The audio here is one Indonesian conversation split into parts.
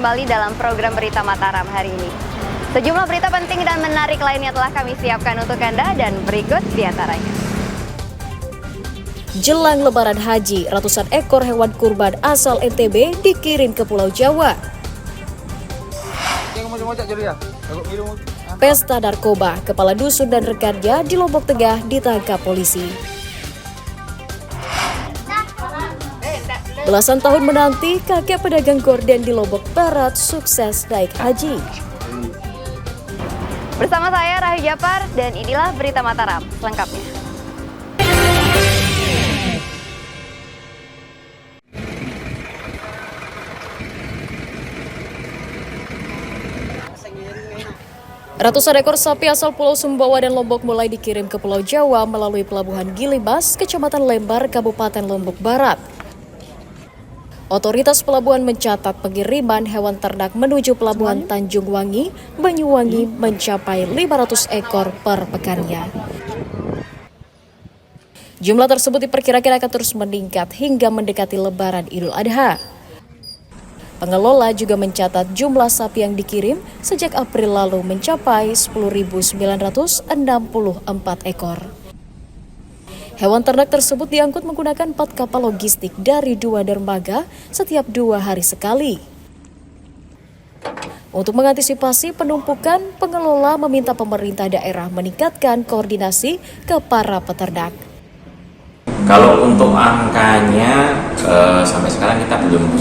kembali dalam program Berita Mataram hari ini. Sejumlah berita penting dan menarik lainnya telah kami siapkan untuk Anda dan berikut diantaranya. Jelang Lebaran Haji, ratusan ekor hewan kurban asal NTB dikirim ke Pulau Jawa. Pesta narkoba, kepala dusun dan rekannya di Lombok Tengah ditangkap polisi. Belasan tahun menanti, kakek pedagang gorden di Lombok Barat sukses naik haji. Bersama saya Rahayu Japar dan inilah Berita Mataram selengkapnya. Ratusan ekor sapi asal Pulau Sumbawa dan Lombok mulai dikirim ke Pulau Jawa melalui Pelabuhan Gilibas, Kecamatan Lembar, Kabupaten Lombok Barat. Otoritas pelabuhan mencatat pengiriman hewan ternak menuju Pelabuhan Tanjung Wangi, Banyuwangi mencapai 500 ekor per pekannya. Jumlah tersebut diperkirakan akan terus meningkat hingga mendekati Lebaran Idul Adha. Pengelola juga mencatat jumlah sapi yang dikirim sejak April lalu mencapai 10.964 ekor. Hewan ternak tersebut diangkut menggunakan 4 kapal logistik dari 2 dermaga setiap 2 hari sekali. Untuk mengantisipasi penumpukan, pengelola meminta pemerintah daerah meningkatkan koordinasi ke para peternak. Kalau untuk angkanya sampai sekarang kita belum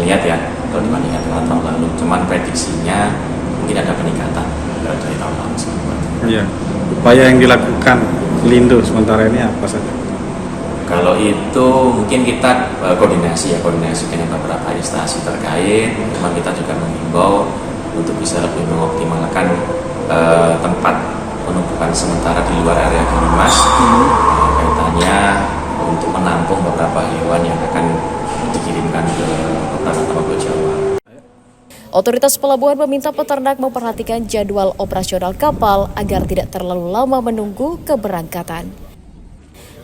melihat ya kalau dibandingkan dengan tahun lalu. Cuman prediksinya mungkin ada peningkatan dari tahun lalu. Iya. Upaya yang dilakukan Lindo sementara ini apa saja? Kalau itu mungkin kita koordinasi dengan beberapa instansi terkait. Cuman kita juga menghimbau untuk bisa lebih mengoptimalkan tempat penumpukan sementara di luar area Gilimas. Kaitannya untuk menampung beberapa hewan yang akan dikirimkan ke beberapa tempat Jawa. Otoritas pelabuhan meminta peternak memperhatikan jadwal operasional kapal agar tidak terlalu lama menunggu keberangkatan.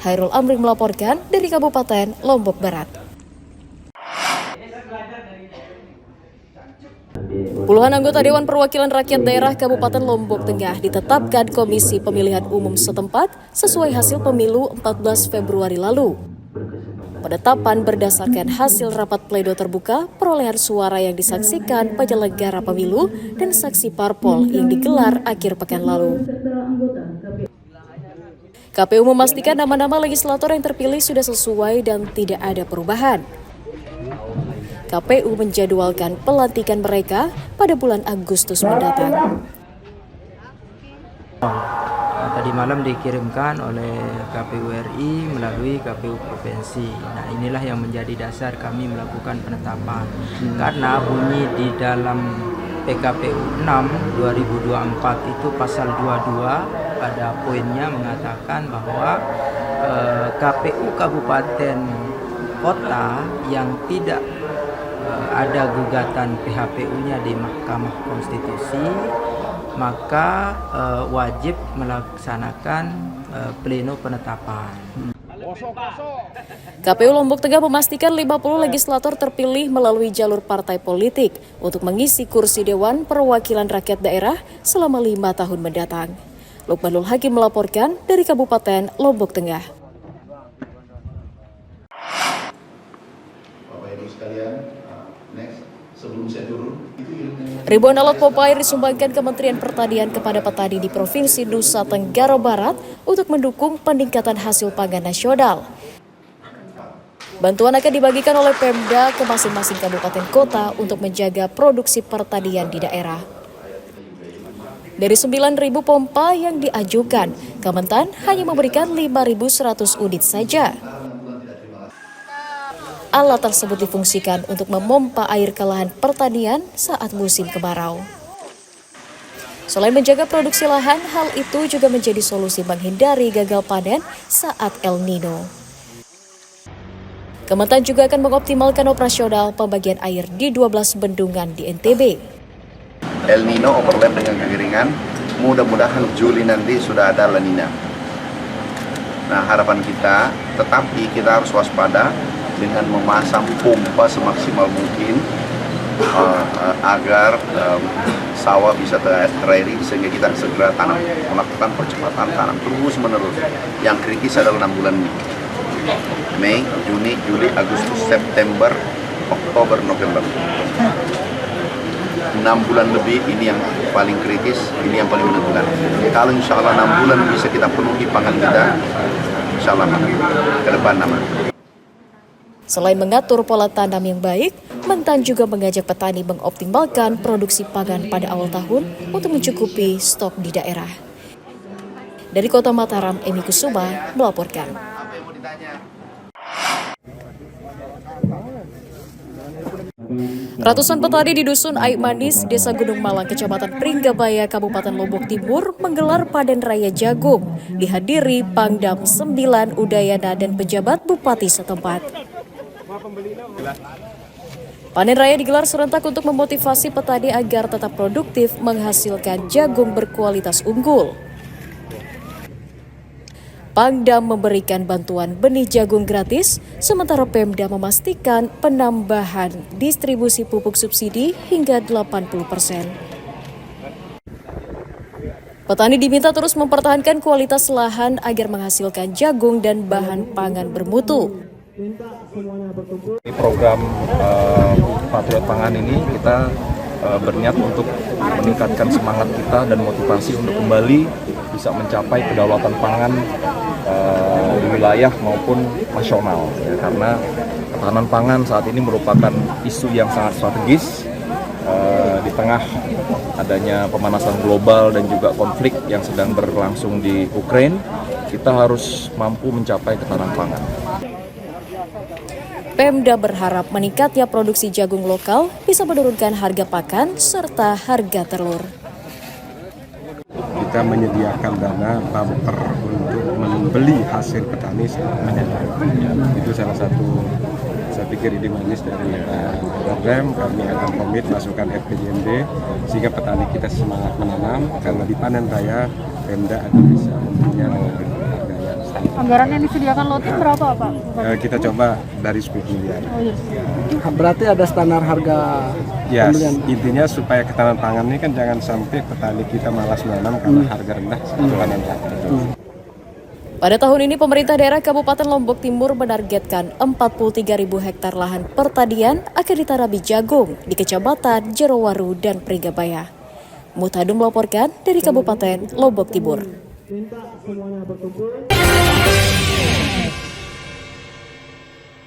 Hairul Amri melaporkan dari Kabupaten Lombok Barat. Puluhan anggota Dewan Perwakilan Rakyat Daerah Kabupaten Lombok Tengah ditetapkan Komisi Pemilihan Umum setempat sesuai hasil pemilu 14 Februari lalu. Penetapan berdasarkan hasil rapat pleno terbuka, perolehan suara yang disaksikan penyelenggara pemilu dan saksi parpol yang digelar akhir pekan lalu. KPU memastikan nama-nama legislator yang terpilih sudah sesuai dan tidak ada perubahan. KPU menjadwalkan pelantikan mereka pada bulan Agustus mendatang. Tadi malam dikirimkan oleh KPU RI melalui KPU Provinsi. Nah, inilah yang menjadi dasar kami melakukan penetapan. Karena bunyi di dalam PKPU 6 2024 itu pasal 22 pada poinnya mengatakan bahwa KPU Kabupaten Kota yang tidak ada gugatan PHPU-nya di Mahkamah Konstitusi, maka wajib melaksanakan pleno penetapan. KPU Lombok Tengah memastikan 50 legislator terpilih melalui jalur partai politik untuk mengisi kursi Dewan Perwakilan Rakyat Daerah selama 5 tahun mendatang. Lukmanul Hakim melaporkan dari Kabupaten Lombok Tengah. Bapak Ibu sekalian, sebelum saya turun, Ribuan alat pompa air disumbangkan Kementerian Pertanian kepada petani di Provinsi Nusa Tenggara Barat untuk mendukung peningkatan hasil pangan nasional. Bantuan akan dibagikan oleh Pemda ke masing-masing kabupaten kota untuk menjaga produksi pertanian di daerah. Dari 9.000 pompa yang diajukan, Kementan hanya memberikan 5.100 unit saja. Alat tersebut difungsikan untuk memompa air ke lahan pertanian saat musim kemarau. Selain menjaga produksi lahan, hal itu juga menjadi solusi menghindari gagal panen saat El Nino. Kementan juga akan mengoptimalkan operasional pembagian air di 12 bendungan di NTB. El Nino overlap dengan kekeringan, mudah-mudahan Juli nanti sudah ada La Nina. Nah, harapan kita, tetapi kita harus waspada dengan memasang pompa semaksimal mungkin agar sawah bisa terairi sehingga kita segera tanam, melakukan percepatan tanam terus menerus. Yang kritis adalah 6 bulan ini, Mei, Juni, Juli, Agustus, September, Oktober, November. 6 bulan lebih ini yang paling kritis, ini yang paling menentukan. Kalau insya Allah 6 bulan bisa kita penuhi pangan kita, insya Allah ke depan nama. Selain mengatur pola tanam yang baik, Mentan juga mengajak petani mengoptimalkan produksi pangan pada awal tahun untuk mencukupi stok di daerah. Dari Kota Mataram, Emi Kusuma melaporkan. Ratusan petani di Dusun Aik Manis, Desa Gunung Malang, Kecamatan Pringgabaya, Kabupaten Lombok Timur menggelar panen raya jagung, dihadiri Pangdam 9 Udayana dan pejabat bupati setempat. Panen raya digelar serentak untuk memotivasi petani agar tetap produktif menghasilkan jagung berkualitas unggul. Pangdam memberikan bantuan benih jagung gratis, sementara Pemda memastikan penambahan distribusi pupuk subsidi hingga 80%. Petani diminta terus mempertahankan kualitas lahan agar menghasilkan jagung dan bahan pangan bermutu. Program Patriot Pangan ini kita berniat untuk meningkatkan semangat kita dan motivasi untuk kembali bisa mencapai kedaulatan pangan di wilayah maupun nasional, ya, karena ketahanan pangan saat ini merupakan isu yang sangat strategis di tengah adanya pemanasan global dan juga konflik yang sedang berlangsung di Ukraina. Kita harus mampu mencapai ketahanan pangan. Pemda berharap meningkatnya produksi jagung lokal bisa menurunkan harga pakan serta harga telur. Kita menyediakan dana bumper untuk membeli hasil petani. Itu salah satu, saya pikir ide manis dari Pemda. Kami akan komit masukkan RPJMD sehingga petani kita semangat menanam, karena di panen raya Pemda akan bisa membelinya dengan harga yang sama. Anggaran yang disediakan Lotin berapa, Pak? Kita coba dari 10 miliar. Oh, iya. Berarti ada standar harga pembelian? Intinya supaya ketahanan pangan ini kan jangan sampai petani kita malas menanam karena harga rendah panen raya. Pada tahun ini, pemerintah daerah Kabupaten Lombok Timur menargetkan 43.000 hektar lahan pertanian akan ditanami jagung di Kecamatan Jerowaru dan Pringgabaya. Mutadum melaporkan dari Kabupaten Lombok Timur.